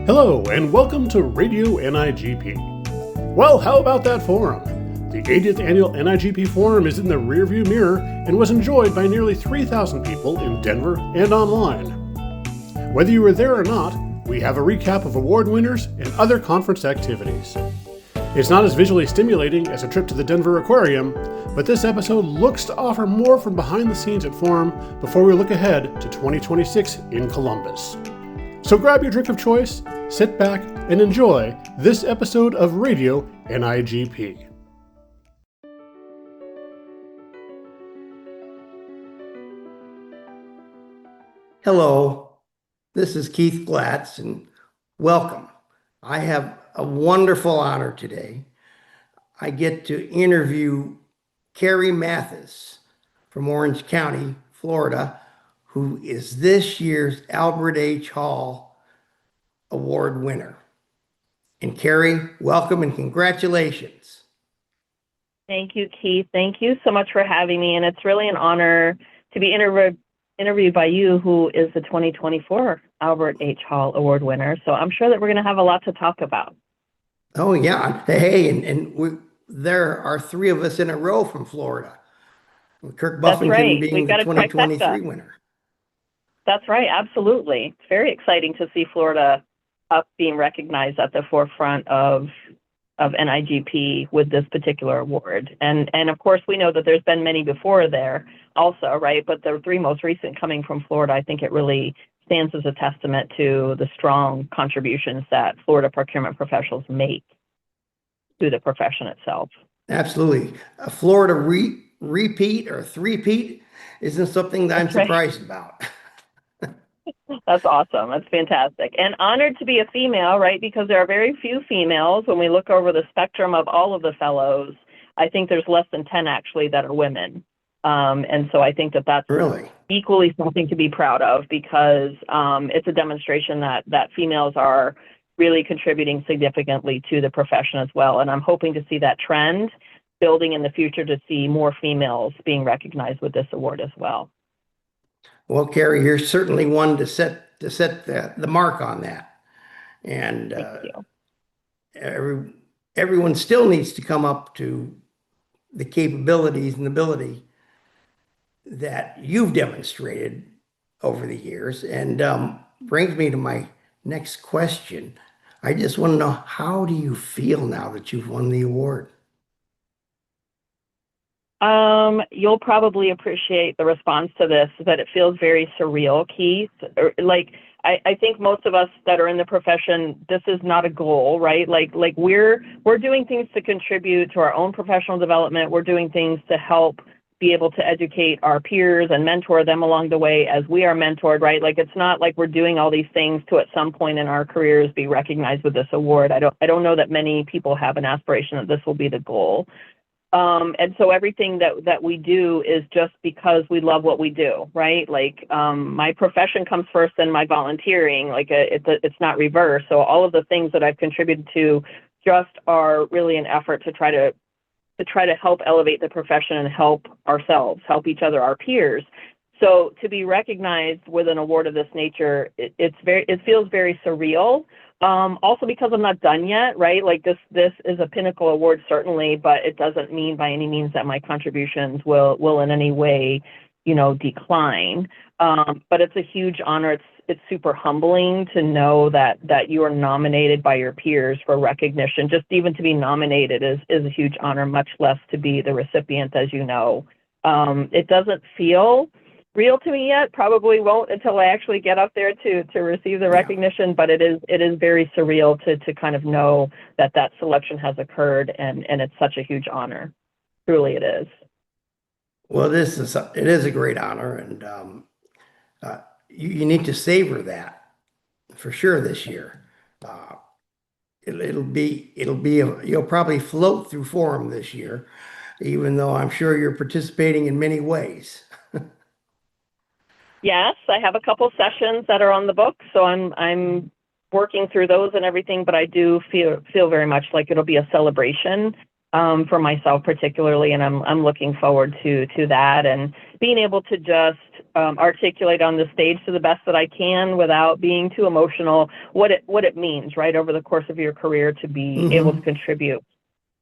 Hello, and welcome to Radio NIGP. Well, how about that forum? The 80th Annual NIGP Forum is in the rearview mirror and was enjoyed by nearly 3,000 people in Denver and online. Whether you were there or not, we have a recap of award winners and other conference activities. It's not as visually stimulating as a trip to the Denver Aquarium, but this episode looks to offer more from behind the scenes at Forum before we look ahead to 2026 in Columbus. So grab your drink of choice, sit back, and enjoy this episode of Radio NIGP. Hello, this is Keith Glatz, and welcome. I have a wonderful honor today. I get to interview Carrie Mathis from Orange County, Florida, who is this year's Albert H. Hall Award winner. And Carrie, welcome and congratulations. Thank you, Keith. Thank you so much for having me. And it's really an honor to be interviewed by you, who is the 2024 Albert H. Hall Award winner. So I'm sure that we're going to have a lot to talk about. Oh, yeah. Hey, there are three of us in a row from Florida. Kirk Buffington right. being the 2023 winner. That's right. Absolutely. It's very exciting to see Florida up being recognized at the forefront of NIGP with this particular award. And of course, we know that there's been many before there also, right? But the three most recent coming from Florida, I think it really stands as a testament to the strong contributions that Florida procurement professionals make to the profession itself. Absolutely. A Florida repeat or three-peat isn't something that I'm surprised about. That's awesome. That's fantastic. And honored to be a female, right? Because there are very few females. When we look over the spectrum of all of the fellows, I think there's less than 10 actually that are women. And so I think that that's really equally something to be proud of, because it's a demonstration that females are really contributing significantly to the profession as well. And I'm hoping to see that trend building in the future, to see more females being recognized with this award as well. Well, Carrie, you're certainly one to set the mark on that. And everyone still needs to come up to the capabilities and ability that you've demonstrated over the years. And brings me to my next question. I just want to know, how do you feel now that you've won the award? You'll probably appreciate the response to this, that it feels very surreal, Keith. I think most of us that are in the profession, this is not a goal, right? Like we're doing things to contribute to our own professional development. We're doing things to help be able to educate our peers and mentor them along the way as we are mentored, right? Like, it's not like we're doing all these things to at some point in our careers be recognized with this award. I don't know that many people have an aspiration that this will be the goal. And so everything that we do is just because we love what we do, right? Like, my profession comes first and my volunteering, it's not reverse. So all of the things that I've contributed to just are really an effort to try to help elevate the profession and help ourselves, help each other, our peers. So to be recognized with an award of this nature, it feels very surreal. Also because I'm not done yet, right? Like, this is a pinnacle award, certainly, but it doesn't mean by any means that my contributions will in any way, decline. But it's a huge honor. It's super humbling to know that you are nominated by your peers for recognition. Just even to be nominated is a huge honor, much less to be the recipient, as you know. It doesn't feel real to me yet, probably won't until I actually get up there to receive the recognition, but it is very surreal to kind of know that selection has occurred, and it's such a huge honor. Truly it is. Well, it is a great honor, and you need to savor that for sure this year. You'll probably float through Forum this year, even though I'm sure you're participating in many ways. Yes, I have a couple sessions that are on the book, so I'm working through those and everything, but I do feel very much like it'll be a celebration for myself particularly, and I'm looking forward to that, and being able to just articulate on the stage to the best that I can without being too emotional what it means, right, over the course of your career to be able to contribute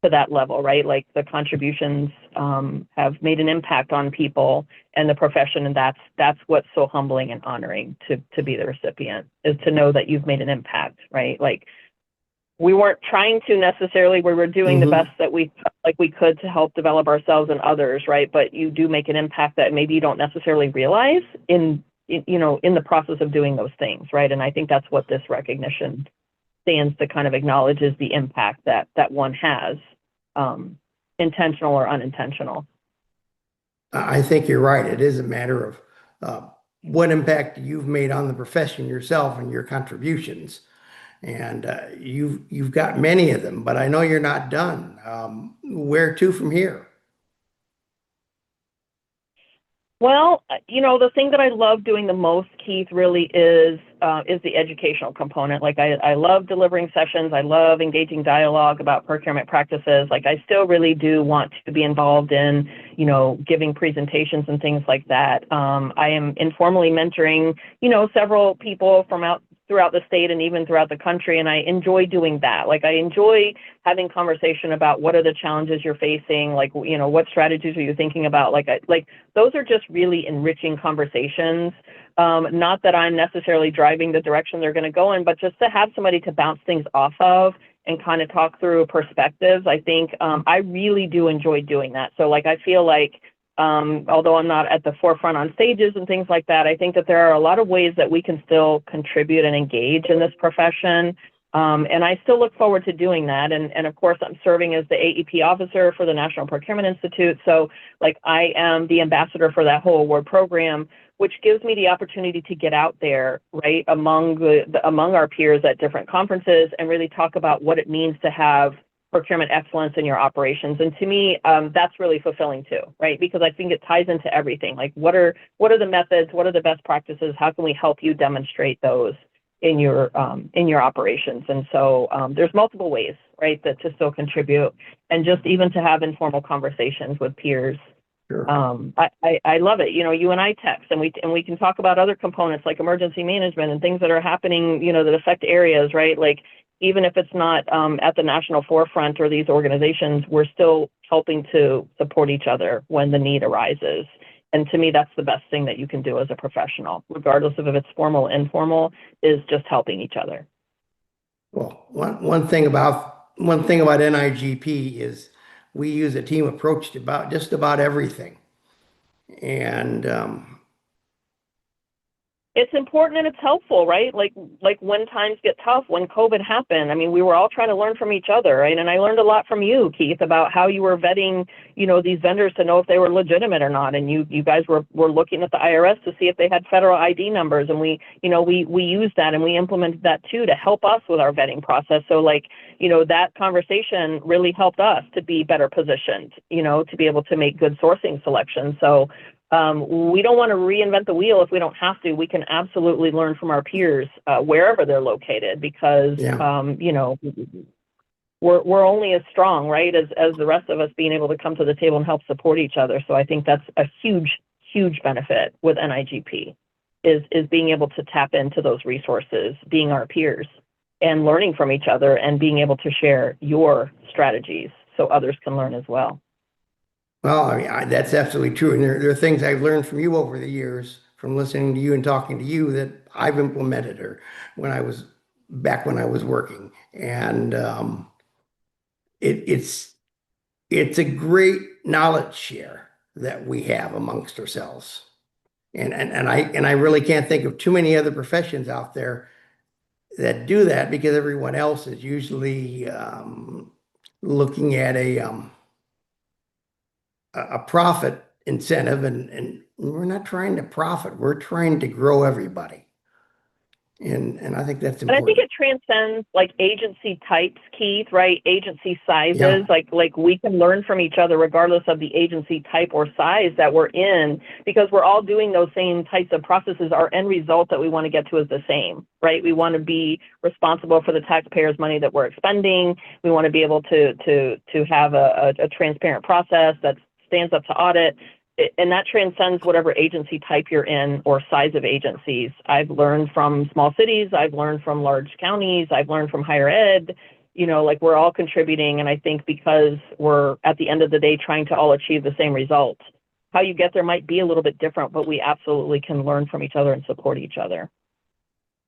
to that level, right? Like the contributions have made an impact on people and the profession, and that's what's so humbling and honoring to be the recipient, is to know that you've made an impact, right? Like we weren't trying to necessarily, we were doing the best that we could to help develop ourselves and others, right? But you do make an impact that maybe you don't necessarily realize in the process of doing those things, right? And I think that's what this recognition stands to kind of acknowledge, is the impact that one has, intentional or unintentional. I think you're right. It is a matter of what impact you've made on the profession yourself and your contributions. And you've got many of them, but I know you're not done. Where to from here? Well, the thing that I love doing the most, Keith, really is the educational component. Like I love delivering sessions. I love engaging dialogue about procurement practices. Like I still really do want to be involved in, giving presentations and things like that. I am informally mentoring, several people throughout the state and even throughout the country. And I enjoy doing that. Like I enjoy having conversation about what are the challenges you're facing? Like, what strategies are you thinking about? Like those are just really enriching conversations. Not that I'm necessarily driving the direction they're going to go in, but just to have somebody to bounce things off of and kind of talk through perspectives. I think I really do enjoy doing that. So like, I feel like, although I'm not at the forefront on stages and things like that, I think that there are a lot of ways that we can still contribute and engage in this profession. And I still look forward to doing that. And of course, I'm serving as the AEP officer for the National Procurement Institute. So like I am the ambassador for that whole award program, which gives me the opportunity to get out there, right, among our peers at different conferences and really talk about what it means to have procurement excellence in your operations. And to me, that's really fulfilling too, right? Because I think it ties into everything. Like what are the methods? What are the best practices? How can we help you demonstrate those in your operations? And so there's multiple ways, right, that to still contribute, and just even to have informal conversations with peers. Sure. I love it. You and I text, and we can talk about other components like emergency management and things that are happening, that affect areas, right? Like even if it's not at the national forefront or these organizations, we're still helping to support each other when the need arises. And to me, that's the best thing that you can do as a professional, regardless of if it's formal or informal, is just helping each other. Well, one thing about NIGP is we use a team approach to just about everything. And it's important and it's helpful, right? Like when times get tough, when COVID happened, I mean, we were all trying to learn from each other, right? And I learned a lot from you, Keith, about how you were vetting, these vendors to know if they were legitimate or not. And you guys were looking at the IRS to see if they had federal ID numbers. And we used that and we implemented that too to help us with our vetting process. So that conversation really helped us to be better positioned, to be able to make good sourcing selections. So we don't want to reinvent the wheel if we don't have to. We can absolutely learn from our peers wherever they're located, because we're only as strong, right, as the rest of us being able to come to the table and help support each other. So I think that's a huge benefit with NIGP is being able to tap into those resources, being our peers and learning from each other and being able to share your strategies so others can learn as well. Well, I mean, that's absolutely true. And there are things I've learned from you over the years, from listening to you and talking to you, that I've implemented or when I was working. And it's a great knowledge share that we have amongst ourselves. And I really can't think of too many other professions out there that do that, because everyone else is usually looking at a profit incentive, and we're not trying to profit. We're trying to grow everybody. And I think that's important. And I think it transcends like agency types, Keith, right? Agency sizes, like we can learn from each other regardless of the agency type or size that we're in, because we're all doing those same types of processes. Our end result that we want to get to is the same, right? We want to be responsible for the taxpayers' money that we're expending. We want to be able to have a transparent process that stands up to audit. and that transcends whatever agency type you're in or size of agencies. I've learned from small cities, I've learned from large counties, I've learned from higher ed. Like we're all contributing, and I think because we're at the end of the day trying to all achieve the same results, how you get there might be a little bit different, but we absolutely can learn from each other and support each other.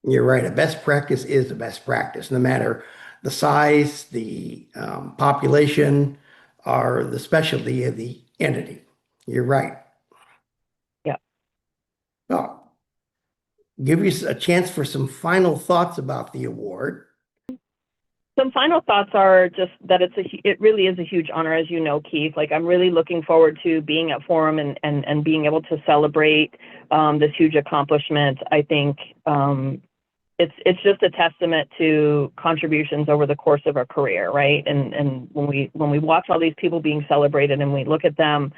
You're right. A best practice is the best practice, no matter the size, the population, or the specialty of the entity. You're right. Yeah. Well, give you a chance for some final thoughts about the award. Some final thoughts are just that it really is a huge honor, as you know, Keith. Like I'm really looking forward to being at Forum and being able to celebrate this huge accomplishment. I think it's just a testament to contributions over the course of our career, right? And when we watch all these people being celebrated and we look at them,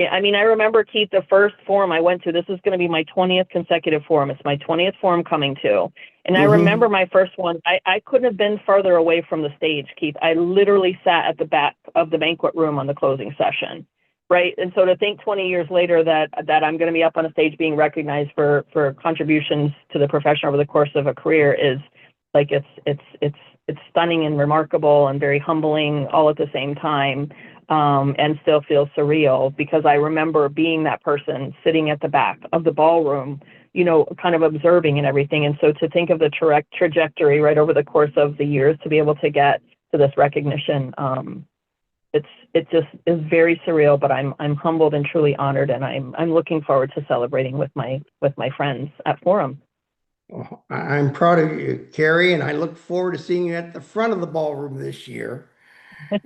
I mean, I remember, Keith, the first forum I went to, this is going to be my 20th consecutive forum. It's my 20th forum coming to. And I remember my first one, I couldn't have been further away from the stage, Keith. I literally sat at the back of the banquet room on the closing session, right? And so to think 20 years later that I'm going to be up on a stage being recognized for contributions to the profession over the course of a career is like, it's stunning and remarkable and very humbling all at the same time. And still feels surreal because I remember being that person sitting at the back of the ballroom, kind of observing and everything. And so to think of the trajectory right over the course of the years to be able to get to this recognition, it just is very surreal. But I'm humbled and truly honored, and I'm looking forward to celebrating with my friends at Forum. Well, I'm proud of you, Carrie, and I look forward to seeing you at the front of the ballroom this year.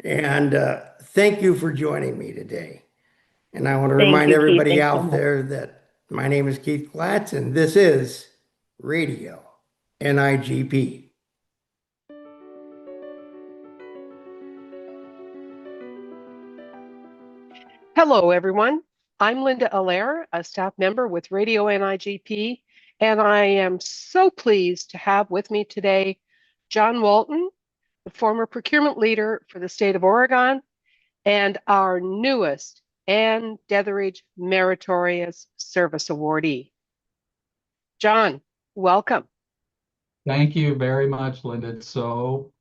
And thank you for joining me today. And I want to Thank remind you, Keith. everybody Thanks so out much. there that my name is Keith Glatz, and this is Radio NIGP. Hello, everyone. I'm Linda Allaire, a staff member with Radio NIGP, and I am so pleased to have with me today John Walton, the former procurement leader for the state of Oregon, and our newest Ann Detheridge Meritorious Service Awardee. John, welcome. Thank you very much, Linda. It's so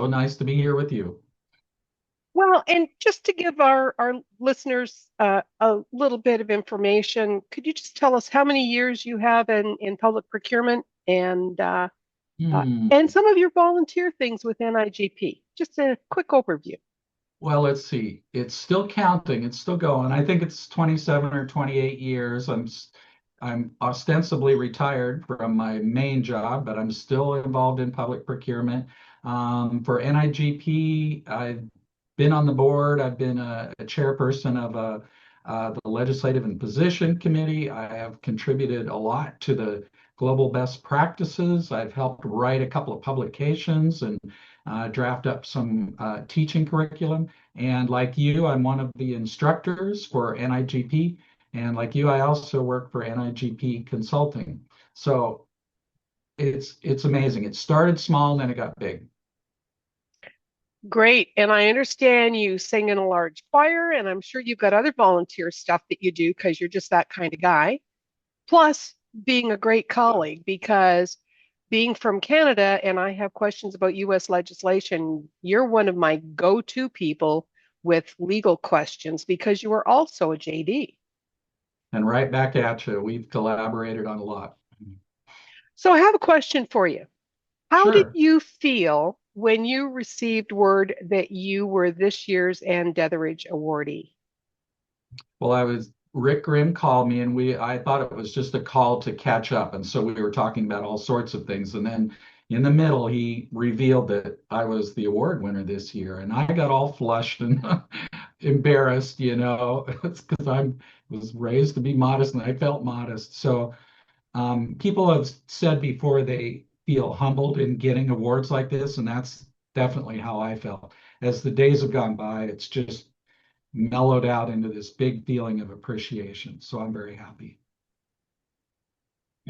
nice to be here with you. Well, and just to give our listeners a little bit of information, could you just tell us how many years you have in public procurement and some of your volunteer things with NIGP? Just a quick overview. Well, let's see. It's still counting. It's still going. I think it's 27 or 28 years. I'm ostensibly retired from my main job, but I'm still involved in public procurement. For NIGP, I've been on the board. I've been a chairperson of the Legislative and Position Committee. I have contributed a lot to the global best practices. I've helped write a couple of publications and draft up some teaching curriculum. And like you, I'm one of the instructors for NIGP. And like you, I also work for NIGP Consulting. So it's amazing. It started small and then it got big. Great. And I understand you sing in a large choir, and I'm sure you've got other volunteer stuff that you do because you're just that kind of guy. Plus, being a great colleague, because being from Canada and I have questions about US legislation, you're one of my go-to people with legal questions because you are also a JD. And right back at you. We've collaborated on a lot. So I have a question for you. How did Sure. you feel when you received word that you were this year's Ann Detheridge Awardee? Well, Rick Grimm called me and I thought it was just a call to catch up. And so we were talking about all sorts of things. And then in the middle, he revealed that I was the award winner this year. And I got all flushed and embarrassed, it's because I was raised to be modest and I felt modest. So people have said before they feel humbled in getting awards like this. And that's definitely how I felt. As the days have gone by, it's just mellowed out into this big feeling of appreciation. So I'm very happy.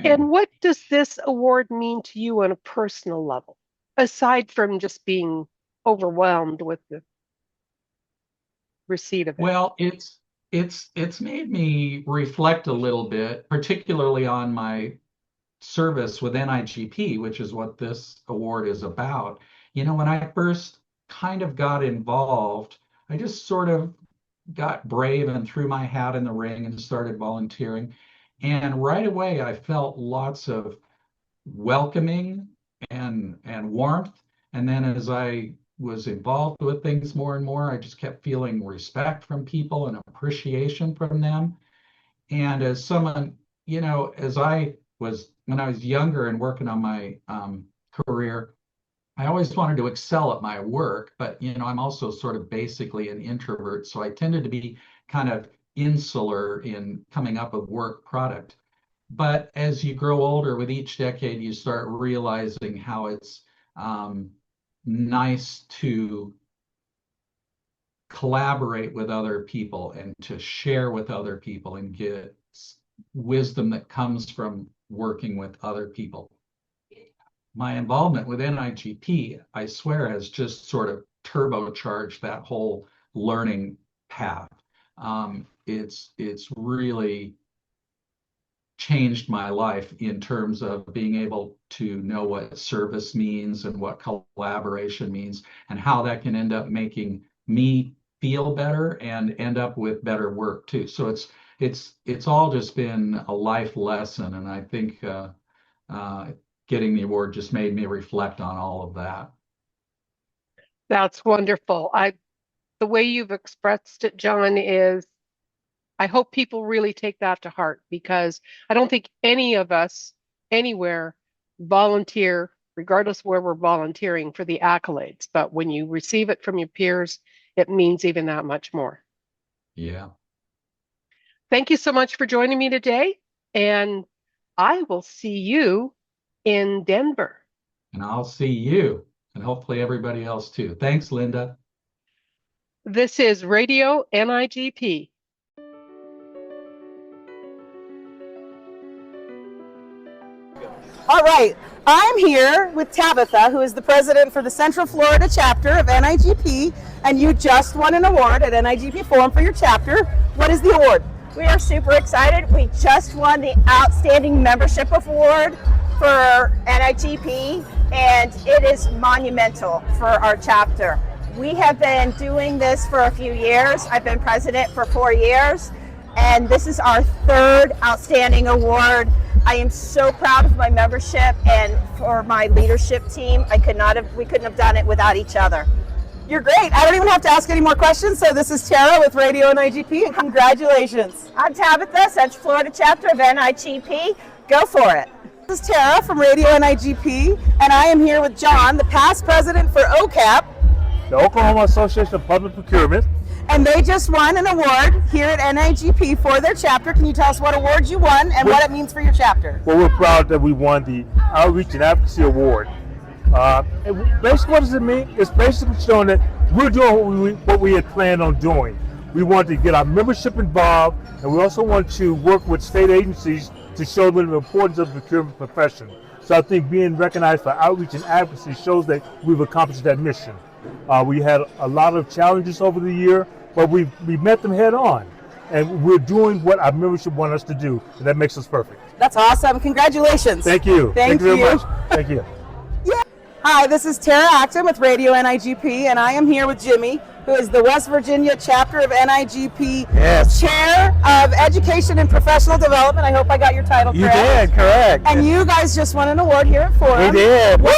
And what does this award mean to you on a personal level, aside from just being overwhelmed with the receipt of it? Well, it's made me reflect a little bit, particularly on my service with NIGP, which is what this award is about. When I first kind of got involved, I just sort of got brave and threw my hat in the ring and started volunteering. And right away, I felt lots of welcoming and warmth. And then as I was involved with things more and more, I just kept feeling respect from people and appreciation from them. And as someone, as I was, when I was younger and working on my career, I always wanted to excel at my work, but I'm also sort of basically an introvert, so I tended to be kind of insular in coming up with work product. But as you grow older, with each decade, you start realizing how it's nice to collaborate with other people and to share with other people and get wisdom that comes from working with other people. My involvement with NIGP, I swear, has just sort of turbocharged that whole learning path. It's really changed my life in terms of being able to know what service means and what collaboration means and how that can end up making me feel better and end up with better work too. So it's all just been a life lesson, and I think getting the award just made me reflect on all of that. That's wonderful. The way you've expressed it, John, is I hope people really take that to heart, because I don't think any of us anywhere volunteer, regardless of where we're volunteering, for the accolades. But when you receive it from your peers, it means even that much more. Yeah. Thank you so much for joining me today, and I will see you in Denver. And I'll see you, and hopefully everybody else too. Thanks, Linda. This is Radio NIGP. All right, I'm here with Tabitha, who is the president for the Central Florida chapter of NIGP, and you just won an award at NIGP Forum for your chapter. What is the award? We are super excited. We just won the Outstanding Membership Award for NIGP, and it is monumental for our chapter. We have been doing this for a few years. I've been president for 4 years, and this is our third Outstanding Award. I am so proud of my membership and for my leadership team. We couldn't have done it without each other. You're great. I don't even have to ask any more questions. So this is Tara with Radio NIGP, and congratulations. I'm Tabitha, Central Florida chapter of NIGP. Go for it. This is Tara from Radio NIGP, and I am here with John, the past president for OCAP, the Oklahoma Association of Public Procurement. And they just won an award here at NIGP for their chapter. Can you tell us what award you won and what it means for your chapter? Well, we're proud that we won the Outreach and Advocacy Award. And basically, what does it mean? It's basically showing that we're doing what we had planned on doing. We want to get our membership involved, and we also want to work with state agencies to show them the importance of the procurement profession. So I think being recognized for outreach and advocacy shows that we've accomplished that mission. We had a lot of challenges over the year, but we met them head on. And we're doing what our membership want us to do, and that makes us perfect. That's awesome. Congratulations. Thank you. Thank you you very much. Thank you. Yeah. Hi, this is Tara Acton with Radio NIGP, and I am here with Jimmy, who is the West Virginia chapter of NIGP, Chair of Education and Professional Development. I hope I got your title correct. You did, correct. And you guys just won an award here at Forum. We did. Woo!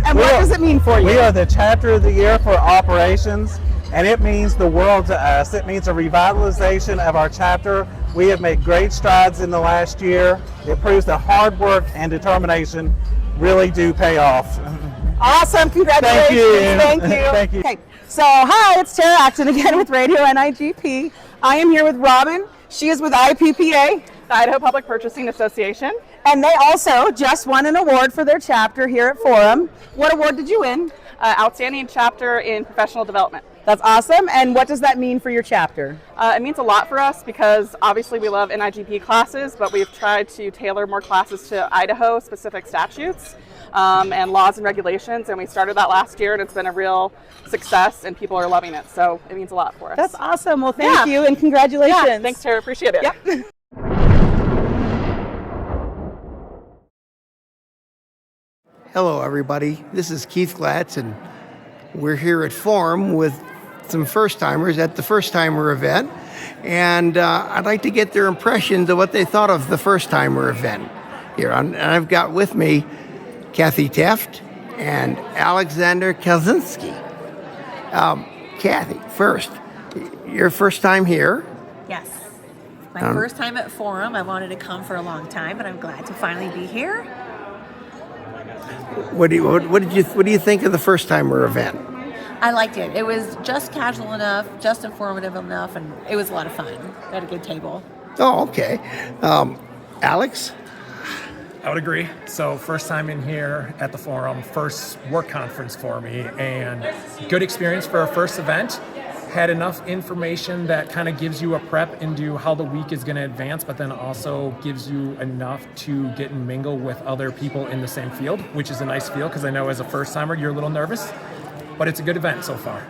And what does it mean for you? We are the Chapter of the Year for Operations, and it means the world to us. It means a revitalization of our chapter. We have made great strides in the last year. It proves that hard work and determination really do pay off. Awesome. Congratulations. Thank you. Thank you. Thank you. Okay. So, hi, it's Tara Acton again with Radio NIGP. I am here with Robin. She is with IPPA, the Idaho Public Purchasing Association. And they also just won an award for their chapter here at Forum. What award did you win? Outstanding Chapter in Professional Development. That's awesome. And what does that mean for your chapter? It means a lot for us because obviously we love NIGP classes, but we've tried to tailor more classes to Idaho specific statutes and laws and regulations. And we started that last year, and it's been a real success, and people are loving it. So it means a lot for us. That's awesome. Well, thank you and congratulations. Yeah, thanks, Tara. Appreciate it. Yep. Hello, everybody. This is Keith Glatz, and we're here at Forum with some first-timers at the first-timer event. And I'd like to get their impressions of what they thought of the first-timer event here. And I've got with me Kathy Teft and Alexander Kaczynski. Kathy, first, your first time here. Yes. My first time at Forum. I wanted to come for a long time, but I'm glad to finally be here. What do you think of the first timer event? I liked it. It was just casual enough, just informative enough, and it was a lot of fun. We had a good table. Oh, okay. Alex? I would agree. So first time in here at the Forum, first work conference for me, and good experience for our first event. Had enough information that kind of gives you a prep into how the week is going to advance, but then also gives you enough to get and mingle with other people in the same field, which is a nice feel because I know as a first timer you're a little nervous, but it's a good event so far.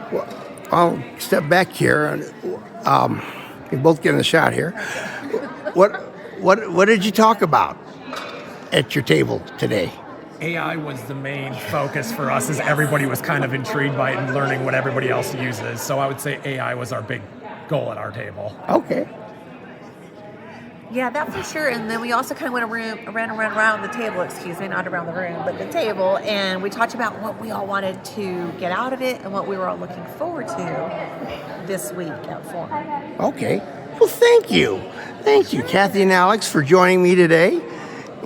Well, I'll step back here and you're both getting a shot here. What did you talk about at your table today? AI was the main focus for us, as everybody was kind of intrigued by it and learning what everybody else uses. So I would say AI was our big goal at our table. Okay. Yeah, that for sure. And then we also kind of went around the table, not around the room, but the table. And we talked about what we all wanted to get out of it and what we were all looking forward to this week at Forum. Okay. Well, thank you. Thank you, Kathy and Alex, for joining me today.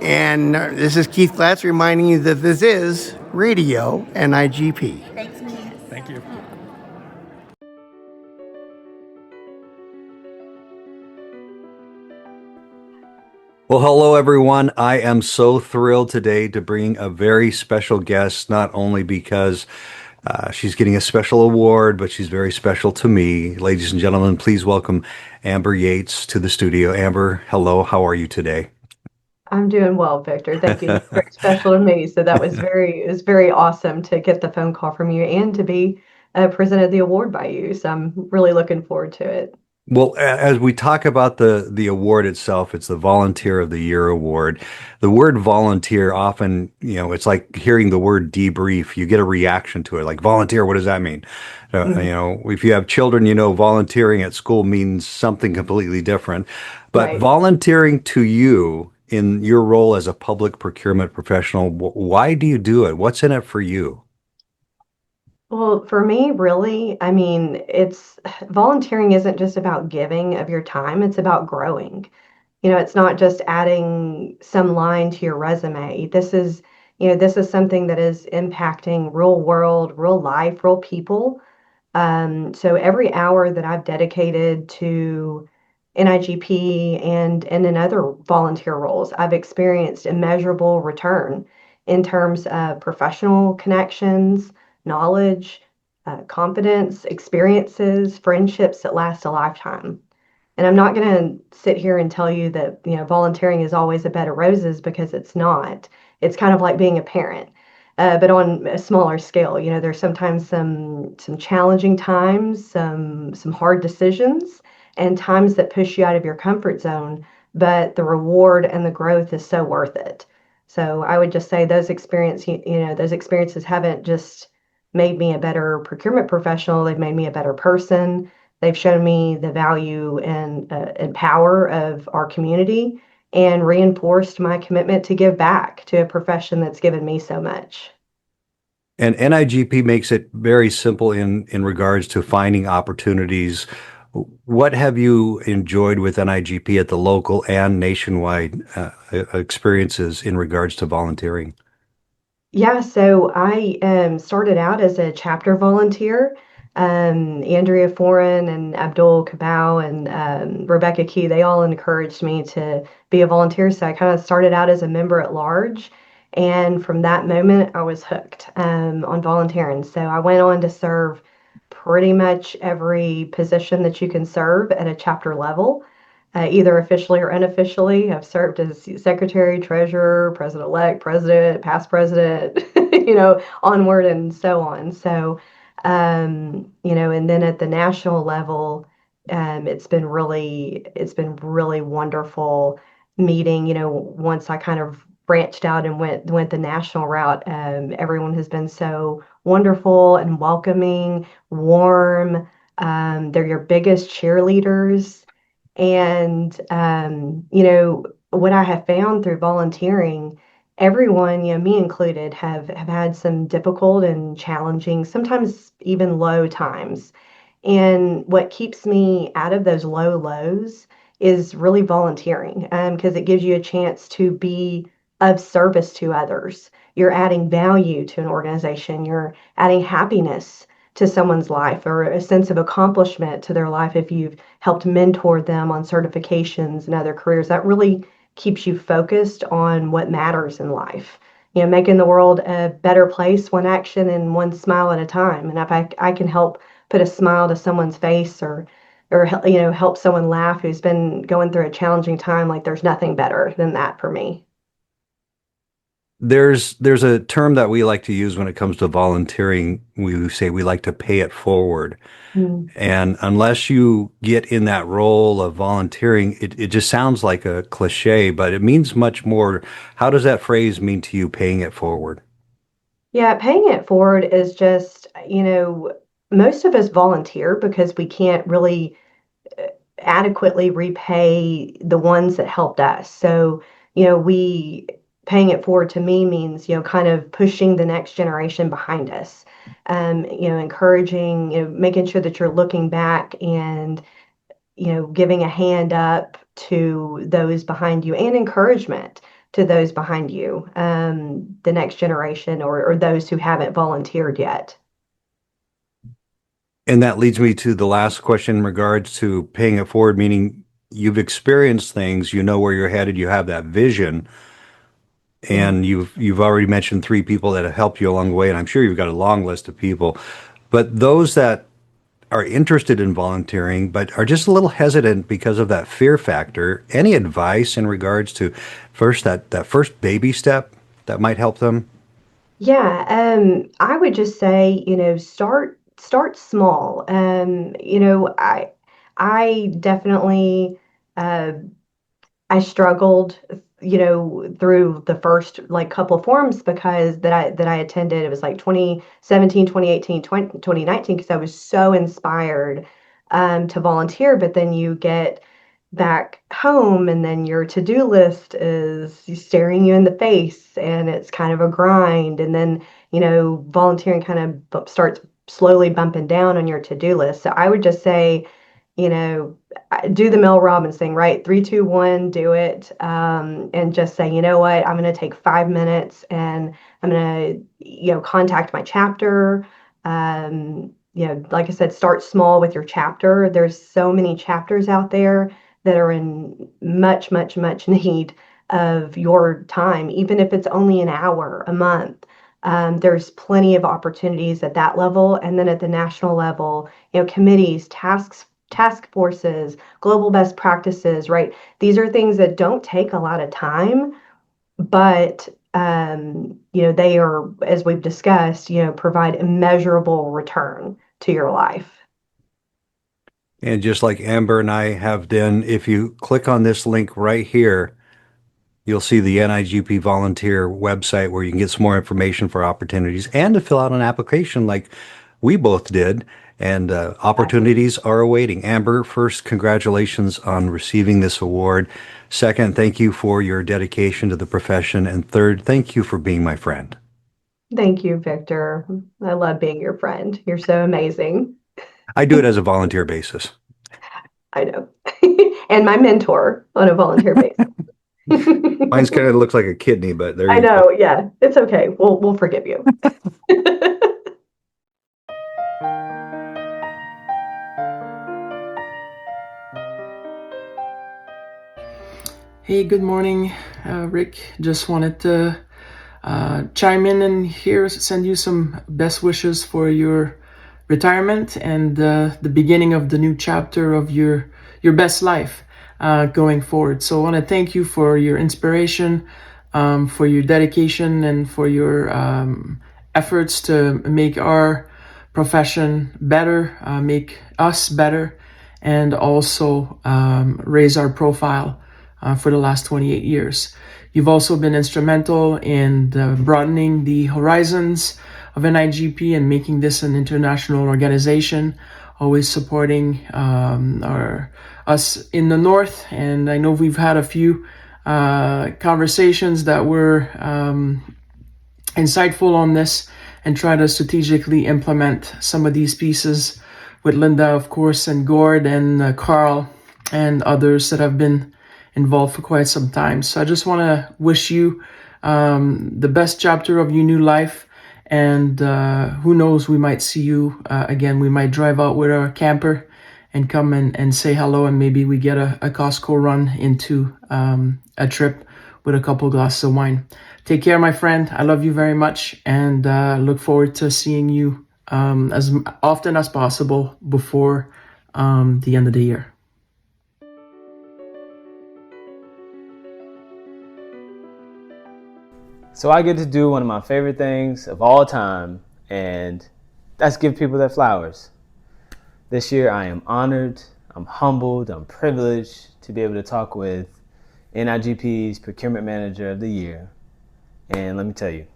And this is Keith Glatz reminding you that this is Radio NIGP. Thanks, Keith. Thank you. Well, hello, everyone. I am so thrilled today to bring a very special guest, not only because she's getting a special award, but she's very special to me. Ladies and gentlemen, please welcome Amber Yates to the studio. Amber, hello. How are you today? I'm doing well, Victor. Thank you. It's very special to me. So it was very awesome to get the phone call from you and to be presented the award by you. So I'm really looking forward to it. Well, as we talk about the award itself, it's the Volunteer of the Year award. The word volunteer often, it's like hearing the word debrief. You get a reaction to it, like volunteer. What does that mean? If you have children, volunteering at school means something completely different. But Right. Volunteering to you in your role as a public procurement professional, why do you do it? What's in it for you? Well, for me, really, I mean, it's volunteering isn't just about giving of your time, it's about growing. It's not just adding some line to your resume. This is something that is impacting real world, real life, real people. So every hour that I've dedicated to NIGP and in other volunteer roles, I've experienced immeasurable return in terms of professional connections, knowledge, confidence, experiences, friendships that last a lifetime. And I'm not going to sit here and tell you that, volunteering is always a bed of roses, because it's not. It's kind of like being a parent, but on a smaller scale. There's sometimes some challenging times, some hard decisions, and times that push you out of your comfort zone. But the reward and the growth is so worth it. So I would just say those experiences haven't just made me a better procurement professional. They've made me a better person. They've shown me the value and power of our community, and reinforced my commitment to give back to a profession that's given me so much. And NIGP makes it very simple in regards to finding opportunities. What have you enjoyed with NIGP at the local and nationwide experiences in regards to volunteering? Yeah, so I started out as a chapter volunteer. Andrea Foran and Abdul Kabau and Rebecca Key, they all encouraged me to be a volunteer. So I kind of started out as a member at large, And from that moment, I was hooked on volunteering. So I went on to serve pretty much every position that you can serve at a chapter level, either officially or unofficially. I've served as secretary, treasurer, president-elect, president, past president, onward and so on. So, and then at the national level, it's been really wonderful meeting, once I kind of branched out and went the national route. Everyone has been so wonderful and welcoming, warm. They're your biggest cheerleaders. And what I have found through volunteering, everyone, me included, have had some difficult and challenging, sometimes even low times. And what keeps me out of those low lows is really volunteering, because it gives you a chance to be of service to others. You're adding value to an organization. You're adding happiness to someone's life, or a sense of accomplishment to their life if you've helped mentor them on certifications and other careers. That really keeps you focused on what matters in life. Making the world a better place, one action and one smile at a time. And if I can help put a smile to someone's face, or help someone laugh who's been going through a challenging time, like, there's nothing better than that for me. There's a term that we like to use when it comes to volunteering. We say we like to pay it forward. Mm. And unless you get in that role of volunteering, it just sounds like a cliche, but it means much more. How does that phrase mean to you, paying it forward? Yeah, paying it forward is just, most of us volunteer because we can't really adequately repay the ones that helped us. So, we paying it forward to me means, kind of pushing the next generation behind us. Encouraging, making sure that you're looking back and, giving a hand up to those behind you, and encouragement to those behind you, the next generation, or those who haven't volunteered yet. And that leads me to the last question in regards to paying it forward, meaning you've experienced things, you know where you're headed, you have that vision, and you've already mentioned 3 people that have helped you along the way, and I'm sure you've got a long list of people. But those that are interested in volunteering but are just a little hesitant because of that fear factor, any advice in regards to first that first baby step that might help them? Yeah, I would just say, start small. I definitely, uh, I struggled, through the first, like, couple of forums, because that I attended. It was like 2017, 2018, 2019, because I was so inspired to volunteer. But then you get back home, and then your to-do list is staring you in the face, and it's kind of a grind. And then, volunteering kind of starts slowly bumping down on your to-do list. So I would just say, do the Mel Robbins thing, right? 3, 2, 1, do it. And just say, you know what, I'm going to take 5 minutes, and I'm going to, contact my chapter. Like I said, start small with your chapter. There's so many chapters out there that are in much, much, much need of your time, even if it's only an hour a month. There's plenty of opportunities at that level. And then at the national level, committees, task forces, global best practices, right? These are things that don't take a lot of time, but they are, as we've discussed, provide immeasurable return to your life. And just like Amber and I have done, if you click on this link right here, you'll see the NIGP volunteer website where you can get some more information for opportunities and to fill out an application like we both did. And opportunities are awaiting. Amber, first, congratulations on receiving this award. Second, thank you for your dedication to the profession. And third, thank you for being my friend. Thank you, Victor. I love being your friend. You're so amazing. I do it as a volunteer basis. I know. And my mentor on a volunteer basis. Mine's kind of looks like a kidney, but there I you know, go. yeah. It's okay. We'll forgive you. Hey, good morning, Rick. Just wanted to chime in and here send you some best wishes for your retirement and the beginning of the new chapter of your best life going forward. So I want to thank you for your inspiration, for your dedication, and for your efforts to make our profession better, make us better, and also raise our profile for the last 28 years. You've also been instrumental in broadening the horizons of NIGP and making this an international organization, always supporting us in the North. And I know we've had a few conversations that were insightful on this and try to strategically implement some of these pieces with Linda, of course, and Gord and Carl and others that have been involved for quite some time. So I just want to wish you the best chapter of your new life. And who knows, we might see you again. We might drive out with our camper and come and say hello, and maybe we get a Costco run into a trip with a couple glasses of wine. Take care, my friend. I love you very much, and look forward to seeing you as often as possible before the end of the year. So I get to do one of my favorite things of all time, and that's give people their flowers. This year I am honored, I'm humbled, I'm privileged to be able to talk with NIGP's Procurement Manager of the Year. And let me tell you,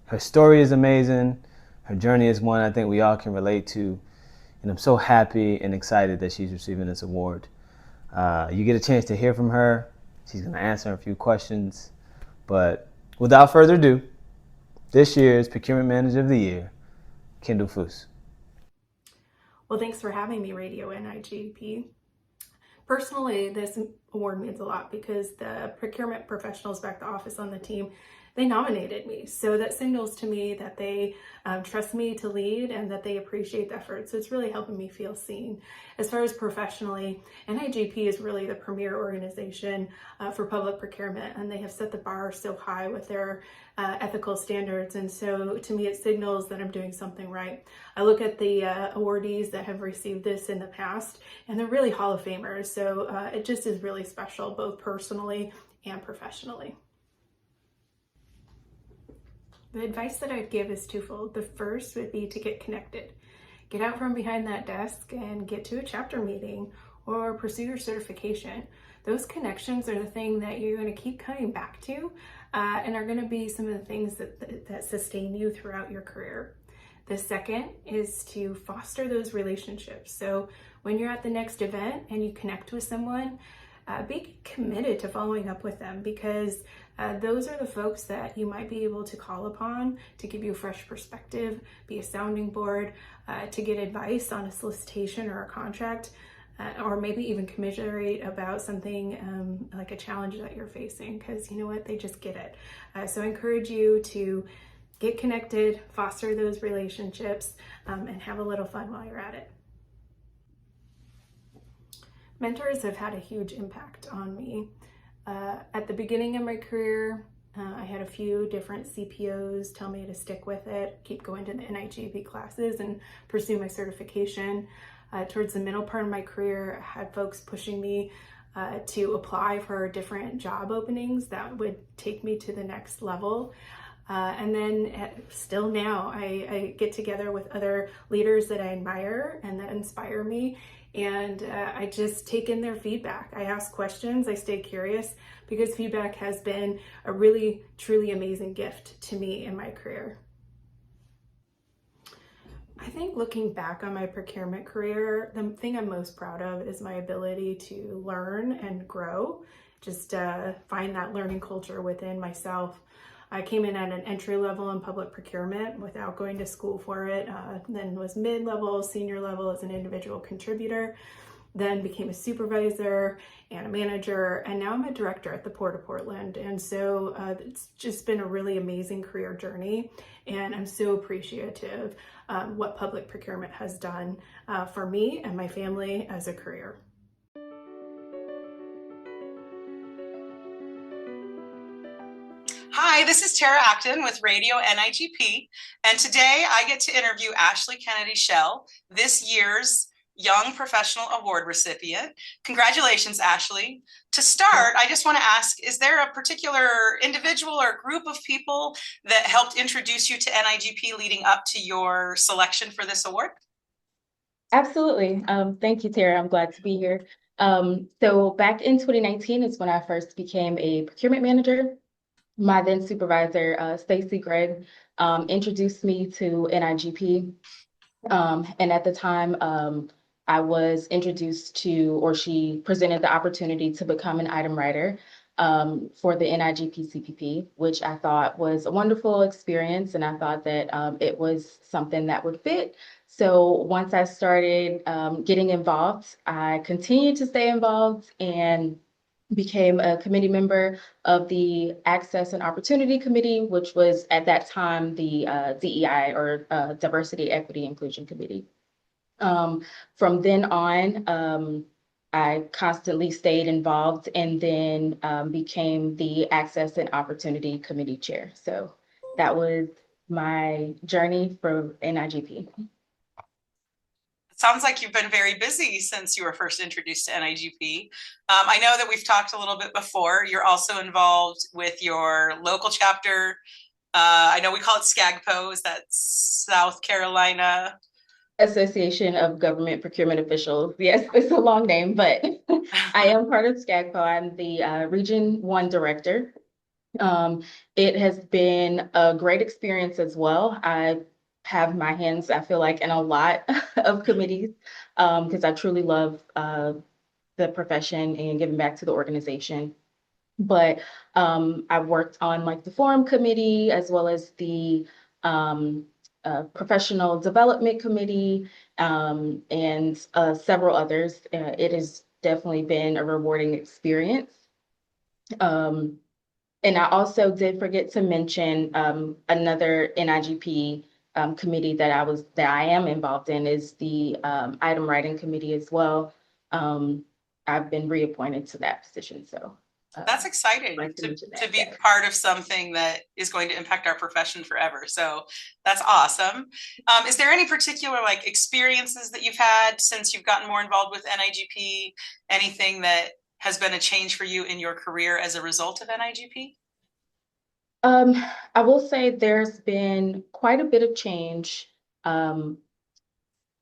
her story is amazing. Her journey is one I think we all can relate to. And I'm so happy and excited that she's receiving this award. You get a chance to hear from her. She's going to answer a few questions. But without further ado, this year's Procurement Manager of the Year, Kendall Foos. Well, thanks for having me, Radio NIGP. Personally, this award means a lot because the procurement professionals back the office on the team, they nominated me. So that signals to me that they trust me to lead and that they appreciate the effort. So it's really helping me feel seen. As far as professionally, NIGP is really the premier organization for public procurement, and they have set the bar so high with their ethical standards. And so to me, it signals that I'm doing something right. I look at the awardees that have received this in the past, and they're really Hall of Famers. So it just is really special, both personally and professionally. The advice that I'd give is twofold. The first would be to get connected. Get out from behind that desk and get to a chapter meeting or pursue your certification. Those connections are the thing that you're going to keep coming back to and are going to be some of the things that sustain you throughout your career. The second is to foster those relationships. So when you're at the next event and you connect with someone, be committed to following up with them, because those are the folks that you might be able to call upon to give you a fresh perspective, be a sounding board, to get advice on a solicitation or a contract, or maybe even commiserate about something like a challenge that you're facing, because you know what, they just get it. So I encourage you to get connected, foster those relationships, and have a little fun while you're at it. Mentors have had a huge impact on me. At the beginning of my career, I had a few different CPOs tell me to stick with it, keep going to the NIGP classes and pursue my certification. Towards the middle part of my career, I had folks pushing me to apply for different job openings that would take me to the next level. And then still now, I get together with other leaders that I admire and that inspire me. And I just take in their feedback. I ask questions, I stay curious, because feedback has been a really, truly amazing gift to me in my career. I think looking back on my procurement career, the thing I'm most proud of is my ability to learn and grow, just find that learning culture within myself. I came in at an entry level in public procurement without going to school for it, then was mid-level, senior level as an individual contributor, then became a supervisor and a manager, and now I'm a director at the Port of Portland. And so it's just been a really amazing career journey, and I'm so appreciative what public procurement has done for me and my family as a career. Hi, Hi, this is Tara Acton with Radio NIGP, and today I get to interview Ashley Kennedy Shell, this year's Young Professional Award recipient. Congratulations, Ashley. To start, I just want to ask, is there a particular individual or group of people that helped introduce you to NIGP leading up to your selection for this award? Absolutely. Thank you, Tara. I'm glad to be here. So back in 2019 is when I first became a procurement manager. My then supervisor, Stacy Gregg, introduced me to NIGP. And at the time, I was introduced to, or she presented the opportunity to become an item writer for the NIGP CPP, which I thought was a wonderful experience. And I thought that it was something that would fit. So once I started getting involved, I continued to stay involved and became a committee member of the Access and Opportunity Committee, which was at that time the DEI, or Diversity, Equity, Inclusion Committee. From then on, I constantly stayed involved and then became the Access and Opportunity Committee chair. So that was my journey for NIGP. Sounds like you've been very busy since you were first introduced to NIGP. I know that we've talked a little bit before. You're also involved with your local chapter. I know we call it SCAGPO. Is that South Carolina Association of Government Procurement Officials. Yes, it's a long name, but I am part of SCAGPO. I'm the Region 1 director. It has been a great experience as well. I have my hands, I feel like, in a lot of committees because I truly love the profession and giving back to the organization. But I've worked on like the forum committee as well as the professional development committee and several others. It has definitely been a rewarding experience. And I also did forget to mention another NIGP committee that I am involved in is the item writing committee as well. I've been reappointed to that position, so. That's exciting to be part of something that is going to impact our profession forever. So that's awesome. Is there any particular like experiences that you've had since you've gotten more involved with NIGP? Anything that has been a change for you in your career as a result of NIGP? I will say there's been quite a bit of change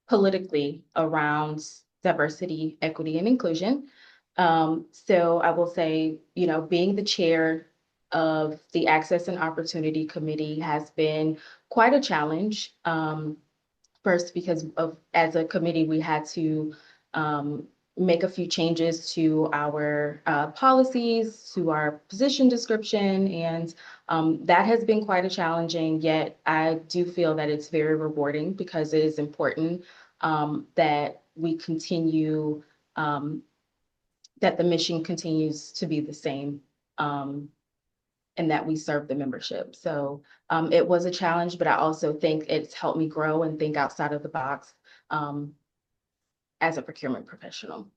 politically around diversity, equity, and inclusion. So I will say, you know, being the chair of the Access and Opportunity Committee has been quite a challenge. First, because as a committee, we had to make a few changes to our policies, to our position description, and that has been quite a challenging, yet I do feel that it's very rewarding because it is important that we continue, that the mission continues to be the same and that we serve the membership. So it was a challenge, but I also think it's helped me grow and think outside of the box as a procurement professional.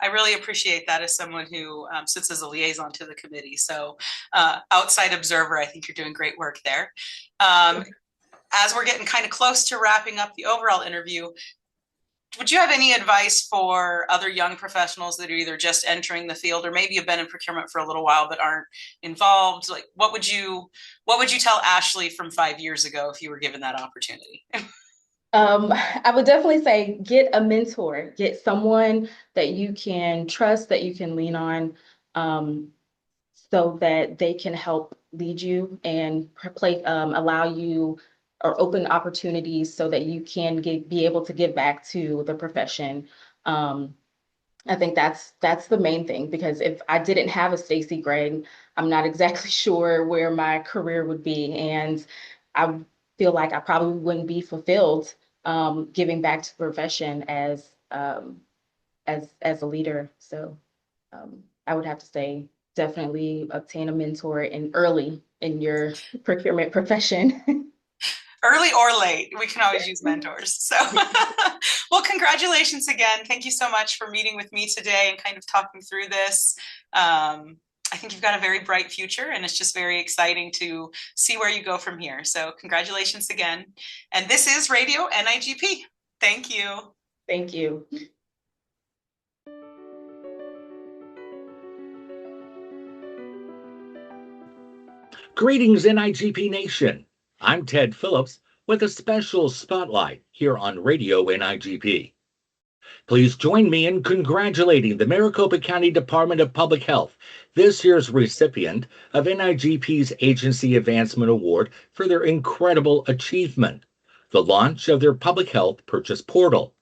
I really appreciate that as someone who sits as a liaison to the committee. So outside observer, I think you're doing great work there. As we're getting kind of close to wrapping up the overall interview, would you have any advice for other young professionals that are either just entering the field or maybe have been in procurement for a little while but aren't involved? Like, what would you tell Ashley from 5 years ago if you were given that opportunity? I would definitely say get a mentor, get someone that you can trust, that you can lean on, so that they can help lead you and allow you or open opportunities so that you can be able to give back to the profession. I think that's the main thing, because if I didn't have a Stacy Gregg, I'm not exactly sure where my career would be. And I feel like I probably wouldn't be fulfilled giving back to the profession as a leader. So I would have to say definitely obtain a mentor early in your procurement profession. Early or late, we can always use mentors. So, well, congratulations again. Thank you so much for meeting with me today and kind of talking through this. I I think you've got a very bright future, and it's just very exciting to see where you go from here. So congratulations again. And this is Radio NIGP. Thank you. Thank you. Greetings, NIGP Nation. I'm Ted Phillips with a special spotlight here on Radio NIGP. Please join me in congratulating the Maricopa County Department of Public Health, this year's recipient of NIGP's Agency Advancement Award for their incredible achievement, the launch of their public health purchase portal.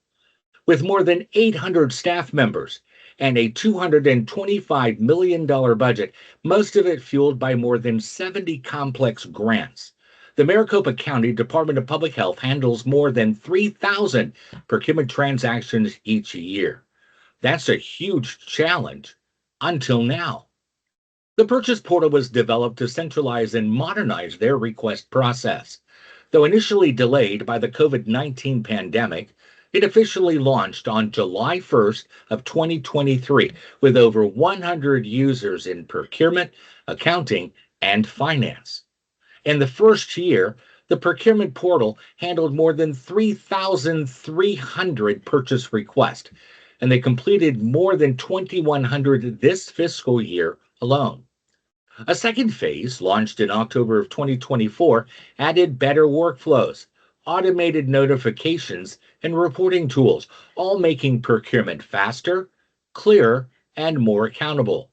With more than 800 staff members and a $225 million budget, most of it fueled by more than 70 complex grants, the Maricopa County Department of Public Health handles more than 3,000 procurement transactions each year. That's a huge challenge until now. The purchase portal was developed to centralize and modernize their request process. Though initially delayed by the COVID-19 pandemic, it officially launched on July 1st of 2023 with over 100 users in procurement, accounting, and finance. In the first year, the procurement portal handled more than 3,300 purchase requests, and they completed more than 2,100 this fiscal year alone. A second phase, launched in October of 2024, added better workflows, automated notifications, and reporting tools, all making procurement faster, clearer, and more accountable.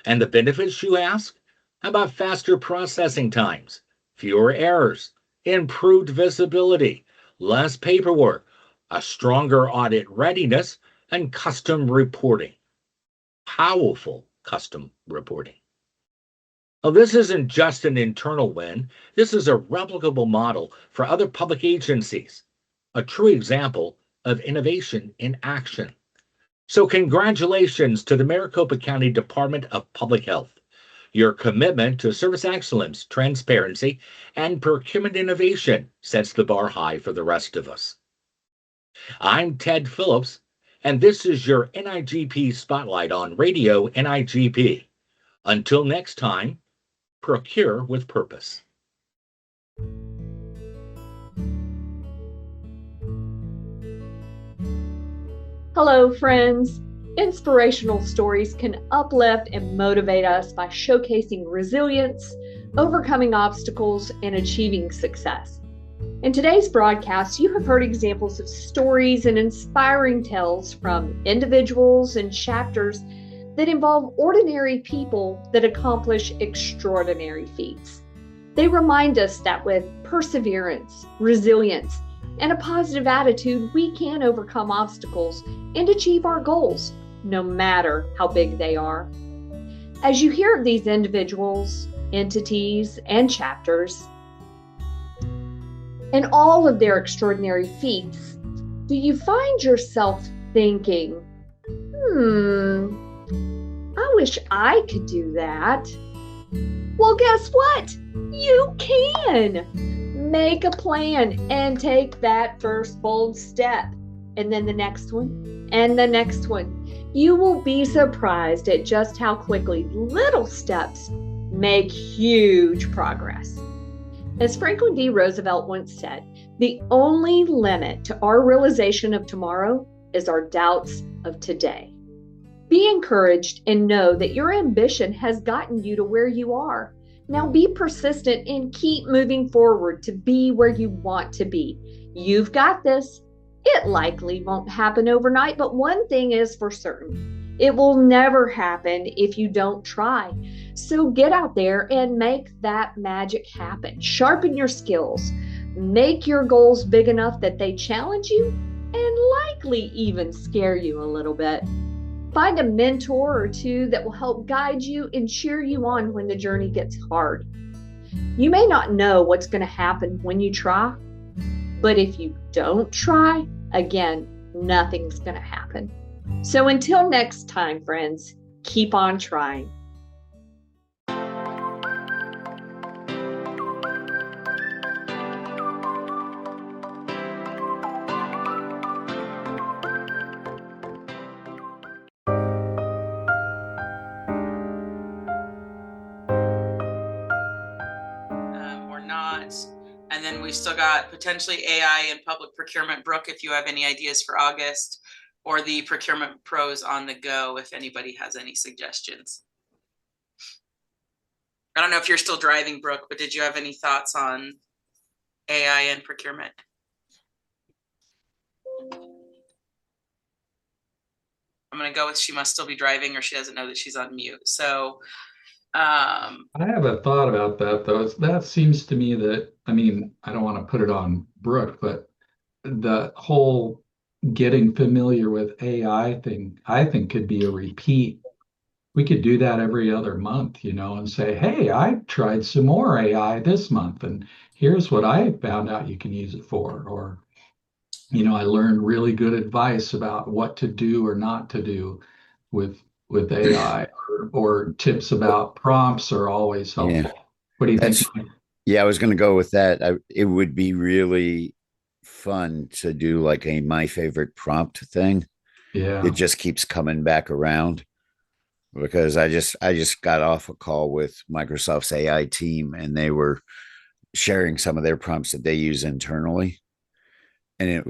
And the benefits, you ask? How about faster processing times, fewer errors, improved visibility, less paperwork, a stronger audit readiness, and custom reporting? Powerful custom reporting. Now, this isn't just an internal win. This is a replicable model for other public agencies, a true example of innovation in action. So congratulations to the Maricopa County Department of Public Health. Your commitment to service excellence, transparency, and procurement innovation sets the bar high for the rest of us. I'm Ted Phillips, and this is your NIGP Spotlight on Radio NIGP. Until next time, procure with purpose. Hello, friends. Inspirational stories can uplift and motivate us by showcasing resilience, overcoming obstacles, and achieving success. In today's broadcast, you have heard examples of stories and inspiring tales from individuals and chapters that involve ordinary people that accomplish extraordinary feats. They remind us that with perseverance, resilience, and a positive attitude, we can overcome obstacles and achieve our goals, no matter how big they are. As you hear of these individuals, entities, and chapters, and all of their extraordinary feats, do you find yourself thinking, I wish I could do that? Well, guess what? You can! Make a plan and take that first bold step. And then the next one, and the next one. You will be surprised at just how quickly little steps make huge progress. As Franklin D. Roosevelt once said, the only limit to our realization of tomorrow is our doubts of today. Be encouraged and know that your ambition has gotten you to where you are. Now be persistent and keep moving forward to be where you want to be. You've got this. It likely won't happen overnight, but one thing is for certain. It will never happen if you don't try. So get out there and make that magic happen. Sharpen your skills. Make your goals big enough that they challenge you and likely even scare you a little bit. Find a mentor or two that will help guide you and cheer you on when the journey gets hard. You may not know what's going to happen when you try, but if you don't try, again, nothing's going to happen. So until next time, friends, keep on trying. And then we've still got potentially AI and public procurement. Brooke, if you have any ideas for August, or the procurement pros on the go, if anybody has any suggestions. I don't know if you're still driving, Brooke, but did you have any thoughts on AI and procurement? I'm going to go with she must still be driving, or she doesn't know that she's on mute. So I have a thought about that, though. That seems to me that, I mean, I don't want to put it on Brooke, but the whole getting familiar with AI thing, I think could be a repeat. We could do that every other month, and say, hey, I tried some more AI this month, and here's what I found out you can use it for. Or, I learned really good advice about what to do or not to do with AI, or tips about prompts are always helpful. Yeah. What do you think? That's yeah, I was going to go with that. It would be really fun to do like a my favorite prompt thing. Yeah. It just keeps coming back around because I just got off a call with Microsoft's AI team and they were sharing some of their prompts that they use internally. And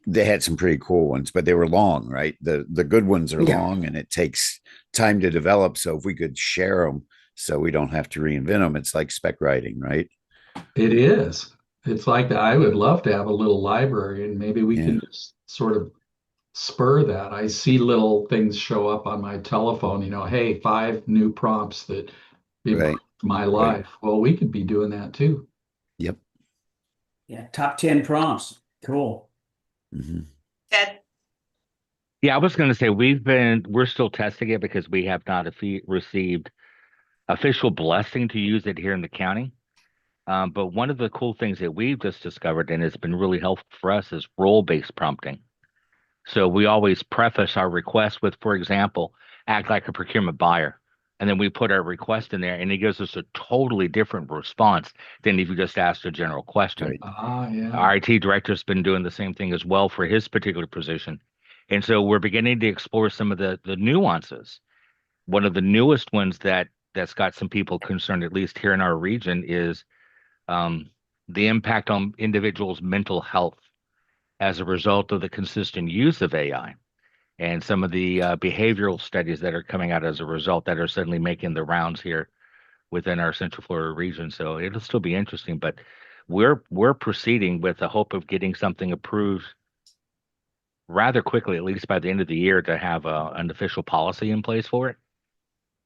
they had some pretty cool ones, but they were long, right? The good ones are Yeah. long and it takes time to develop. So if we could share them so we don't have to reinvent them, it's like spec writing, right? It is. It's like that. I would love to have a little library, and maybe we can just sort of spur that. I see little things show up on my telephone, hey, 5 new prompts that improve my life. Well, we could be doing that too. Yep. Yeah, top 10 prompts. Cool. Ted? Yeah, I was going to say we're still testing it because we have not received official blessing to use it here in the county. But one of the cool things that we've just discovered, and it's been really helpful for us, is role-based prompting. So we always preface our request with, for example, act like a procurement buyer. And then we put our request in there, and it gives us a totally different response than if you just asked a general question. Yeah. Our IT director's been doing the same thing as well for his particular position. And so we're beginning to explore some of the nuances. One of the newest ones that's got some people concerned, at least here in our region, is the impact on individuals' mental health as a result of the consistent use of AI, and some of the behavioral studies that are coming out as a result that are suddenly making the rounds here within our Central Florida region. So it'll still be interesting, but we're proceeding with the hope of getting something approved rather quickly, at least by the end of the year, to have an official policy in place for it,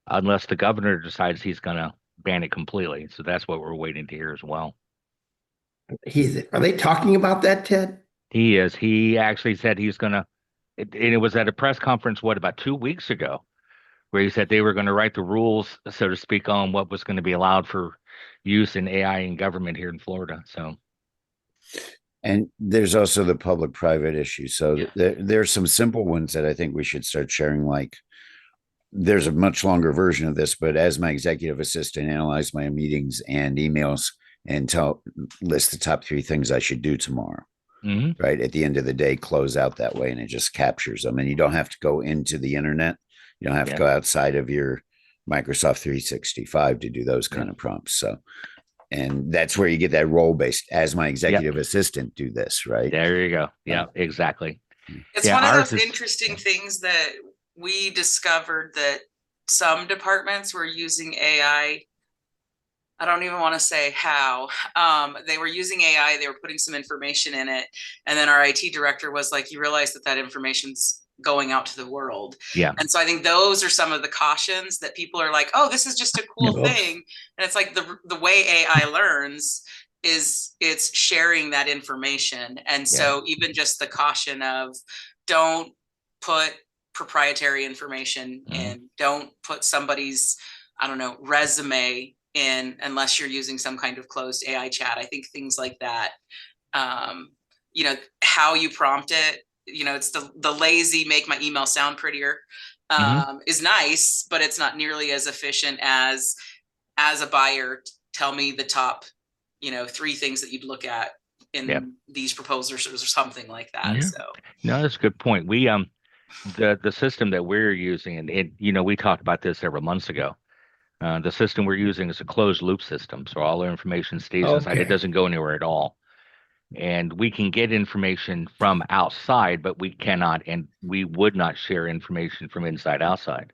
unless the governor decides he's going to ban it completely. So that's what we're waiting to hear as well. Are they talking about that, Ted? He is. He actually said he's going to, and it was at a press conference, about 2 weeks ago, where he said they were going to write the rules, so to speak, on what was going to be allowed for use in AI in government here in Florida. So, and there's also the public-private issue. So there's some simple ones that I think we should start sharing. Like, there's a much longer version of this, but as my executive assistant analyze my meetings and emails and list the top 3 things I should do tomorrow. Right at the end of the day, close out that way, and it just captures them. And you don't have to go into the internet. You don't have to go outside of your Microsoft 365 to do those kind of prompts. So, and that's where you get that role based. As my executive assistant, do this, right? There you go. Yeah, exactly. It's one of those interesting things that we discovered, that some departments were using AI. I don't even want to say how. They were using AI, they were putting some information in it. And then our IT director was like, you realize that information's going out to the world. Yeah. And so I think those are some of the cautions that people are like, oh, this is just a cool thing. And it's like the way AI learns is it's sharing that information. And so even just the caution of don't put proprietary information in, don't put somebody's, I don't know, resume in unless you're using some kind of closed AI chat. I think things like that, how you prompt it, it's the lazy make my email sound prettier is nice, but it's not nearly as efficient as a buyer, tell me the top, 3 things that you'd look at in these proposals or something like that. So no, that's a good point. We the system that we're using, and we talked about this several months ago. The system we're using is a closed loop system, so all our information stays inside. It Okay. doesn't go anywhere at all. And we can get information from outside, but we cannot and we would not share information from inside outside.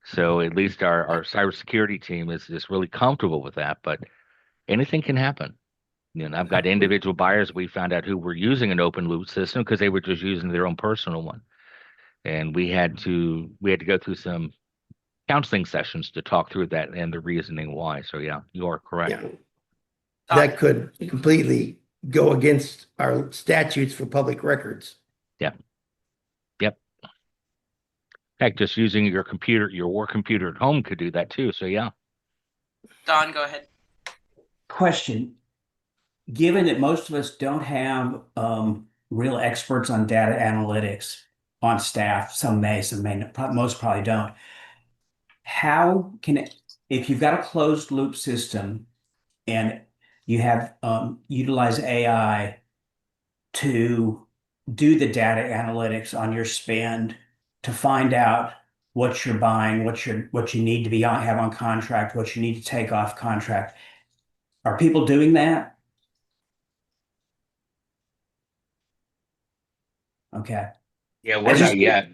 So at least our cybersecurity team is just really comfortable with that, but anything can happen. You know, I've got individual buyers. We found out who were using an open loop system because they were just using their own personal one, and we had to go through some counseling sessions to talk through that and the reasoning why. So yeah, you are correct. Yeah. That could completely go against our statutes for public records. Yep. Yep. Heck, just using your computer, your work computer at home could do that too. So yeah. Don, go ahead. Question. Given that most of us don't have real experts on data analytics on staff, some may not, most probably don't. How can it, if you've got a closed loop system and you have utilize AI to do the data analytics on your spend to find out what you're buying, what you need to be on, have on contract, what you need to take off contract. Are people doing that? Okay. Yeah, we're not yet.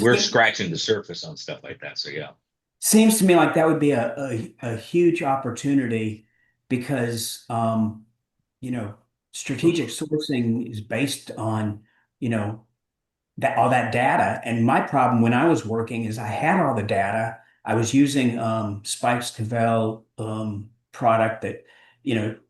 We're scratching the surface on stuff like that. So yeah. Seems to me like that would be a huge opportunity because strategic sourcing is based on that all that data. And my problem when I was working is I had all the data. I was using Spike's Cavell product that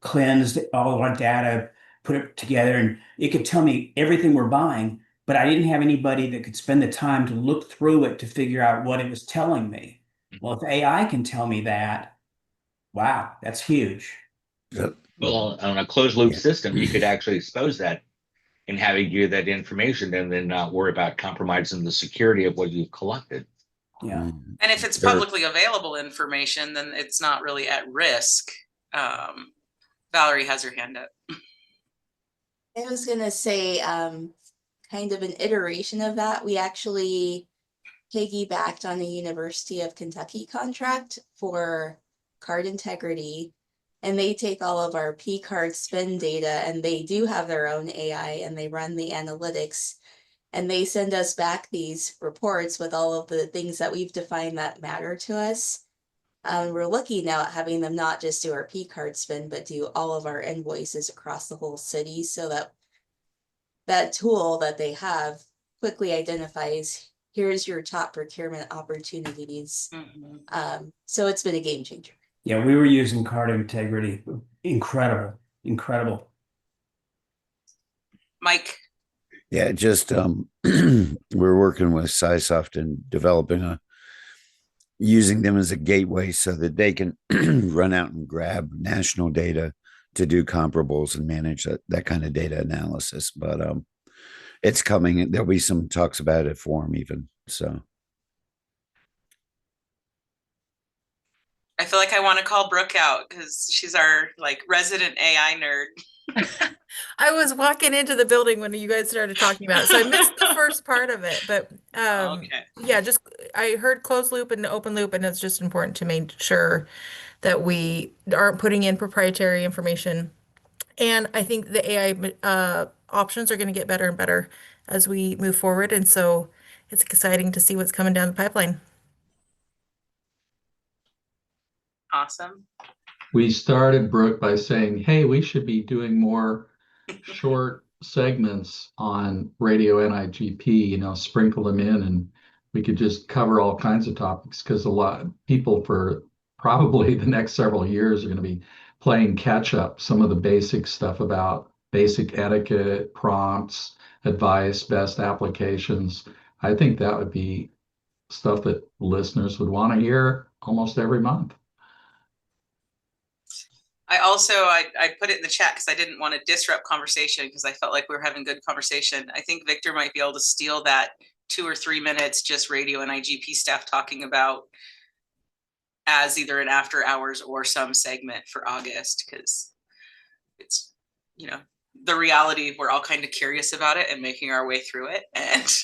cleansed all of our data, put it together, and it could tell me everything we're buying. But I didn't have anybody that could spend the time to look through it to figure out what it was telling me. Well, if AI can tell me that, wow, that's huge. Well, on a closed loop system, you could actually expose that and having you that information and then not worry about compromising the security of what you've collected. Yeah. And if it's publicly available information, then it's not really at risk. Valerie has her hand up. I was going to say kind of an iteration of that. We actually piggybacked on a University of Kentucky contract for card integrity, and they take all of our P card spend data and they do have their own AI and they run the analytics and they send us back these reports with all of the things that we've defined that matter to us. We're lucky now at having them not just do our P card spend, but do all of our invoices across the whole city so that that tool that they have quickly identifies, here's your top procurement opportunities. So it's been a game changer. Yeah, we were using card integrity. Incredible. Mike. Yeah, just we're working with SciSoft and developing using them as a gateway so that they can run out and grab national data to do comparables and manage that kind of data analysis. But it's coming. There'll be some talks about it for them even. So I feel like I want to call Brooke out because she's our resident AI nerd. I was walking into the building when you guys started talking about it, so I missed the first part of it. But yeah, just I heard closed loop and open loop, and it's just important to make sure that we aren't putting in proprietary information. And I think the AI options are going to get better and better as we move forward, and so it's exciting to see what's coming down the pipeline. Awesome. We started, Brooke, by saying, hey, we should be doing more short segments on Radio NIGP, sprinkle them in, and we could just cover all kinds of topics because a lot of people for probably the next several years are going to be playing catch up, some of the basic stuff about basic etiquette, prompts, advice, best applications. I think that would be stuff that listeners would want to hear almost every month. I put it in the chat because I didn't want to disrupt conversation because I felt like we were having good conversation. I think Victor might be able to steal that 2 or 3 minutes, just Radio and IGP staff talking about as either an after hours or some segment for August, because it's, the reality, we're all kind of curious about it and making our way through it. And